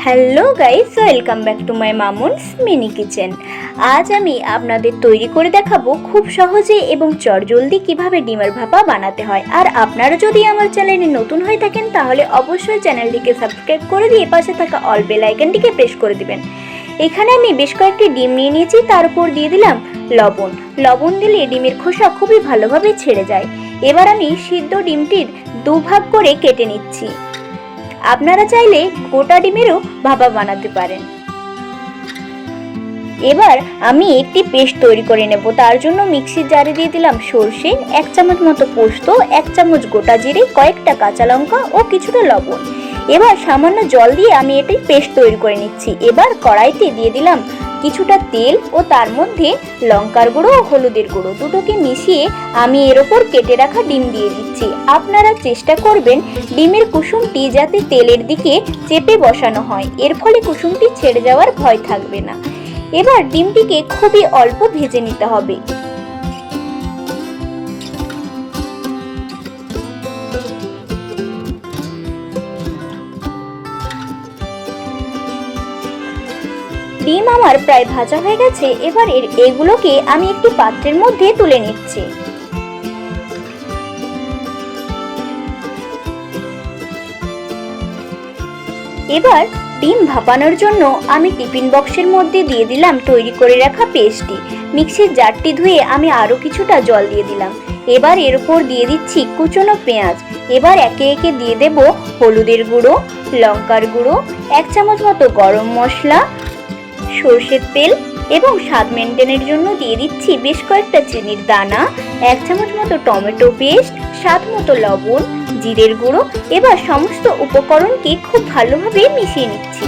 Hello guys, welcome back to my Mamun's mini kitchen. আজ আমি আপনাদের তৈরি করে দেখাবো খুব সহজে এবং চটজলদি কিভাবে ডিমের ভাপা বানাতে হয়। আর আপনারা যদি আমার চ্যানেলে নতুন হয়ে থাকেন তাহলে অবশ্যই চ্যানেলটিকে সাবস্ক্রাইব করে দিয়ে পাশে থাকা অল বেল আইকনটিকে প্রেস করে দিবেন। এখানে আমি বেশ কয়েকটি ডিম নিয়ে নিয়েছি, তার উপর দিয়ে দিলাম লবণ দিলে ডিমের খোসা খুবই ভালোভাবে ছেড়ে যায়। এবার আমি সিদ্ধ ডিমটির দুভাগ করে কেটে নিচ্ছি। আপনারা চাইলে গোটা ডিমেরও ভাপা বানাতে পারেন। এবার আমি একটি পেস্ট তৈরি করে নেব। তার জন্য মিক্সির জারে দিয়ে দিলাম সরষে, 1 চামচ মতো পোস্ত, 1 চামচ গোটা জিরে, কয়েকটা কাঁচা লঙ্কা ও কিছুটা লবণ। এবার সামান্য জল দিয়ে আমি এটি পেস্ট তৈরি করে নিচ্ছি। এবার কড়াইতে দিয়ে দিলাম কিছুটা তেল ও তার মধ্যে লঙ্কার গুঁড়ো ও হলুদের গুঁড়ো দুটোকে মিশিয়ে আমি এর ওপর কেটে রাখা ডিম দিয়ে দিচ্ছি। আপনারা চেষ্টা করবেন ডিমের কুসুমটি যাতে তেলের দিকে চেপে বসানো হয়, এর ফলে কুসুমটি ছেড়ে যাওয়ার ভয় থাকবে না। এবার ডিমটিকে খুবই অল্প ভেজে নিতে হবে। ডিম আমার প্রায় ভাজা হয়ে গেছে। এবার এগুলোকে আমি একটি পাত্রের মধ্যে তুলে নিচ্ছি। এবার ডিম ভাপানোর জন্য আমি টিফিন বক্সের মধ্যে দিয়ে দিলাম তৈরি করে রাখা পেস্টটি। মিক্সির জারটি ধুয়ে আমি আরও কিছুটা জল দিয়ে দিলাম। এবার এর উপর দিয়ে দিচ্ছি কুচনো পেঁয়াজ। এবার একে একে দিয়ে দেব হলুদের গুঁড়ো, লঙ্কার গুঁড়ো, 1 চামচ মতো গরম মশলা, সরষের তেল এবং স্বাদ মেনটেনের জন্য দিয়ে দিচ্ছি বেশ কয়েকটা চিনির দানা, 1 চামচ মতো টমেটো পেস্ট, স্বাদ মতো লবণ, জিরের গুঁড়ো। এবার সমস্ত উপকরণকে খুব ভালোভাবে মিশিয়ে নিচ্ছি।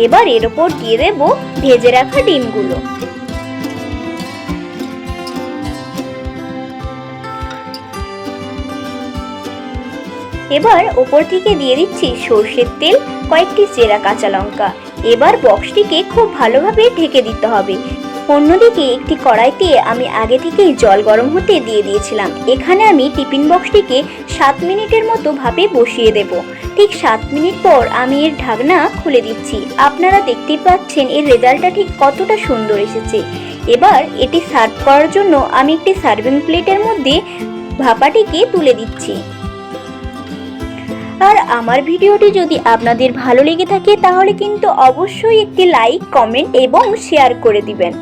এবার এর উপর দিয়ে দেব ভেজে রাখা ডিমগুলো। এবার ওপর থেকে দিয়ে দিচ্ছি সরষের তেল, কয়েকটি চেরা কাঁচা লঙ্কা। এবার বক্সটিকে খুব ভালোভাবে ঢেকে দিতে হবে। অন্যদিকে একটি কড়াইতে আমি আগে থেকেই জল গরম হতে দিয়ে দিয়েছিলাম। এখানে আমি টিফিন বক্সটিকে 7 মিনিটের মতো ভাপে বসিয়ে দেব। ঠিক 7 মিনিট পর আমি এর ঢাকনা খুলে দিচ্ছি। আপনারা দেখতেই পাচ্ছেন এর রেজাল্টটা ঠিক কতটা সুন্দর এসেছে। এবার এটি সার্ভ করার জন্য আমি একটি সার্ভিং প্লেটের মধ্যে ভাপাটিকে তুলে দিচ্ছি। আর আমার ভিডিওটি যদি আপনাদের ভালো লেগে থাকে তাহলে কিন্তু অবশ্যই একটি লাইক, কমেন্ট এবং শেয়ার করে দিবেন।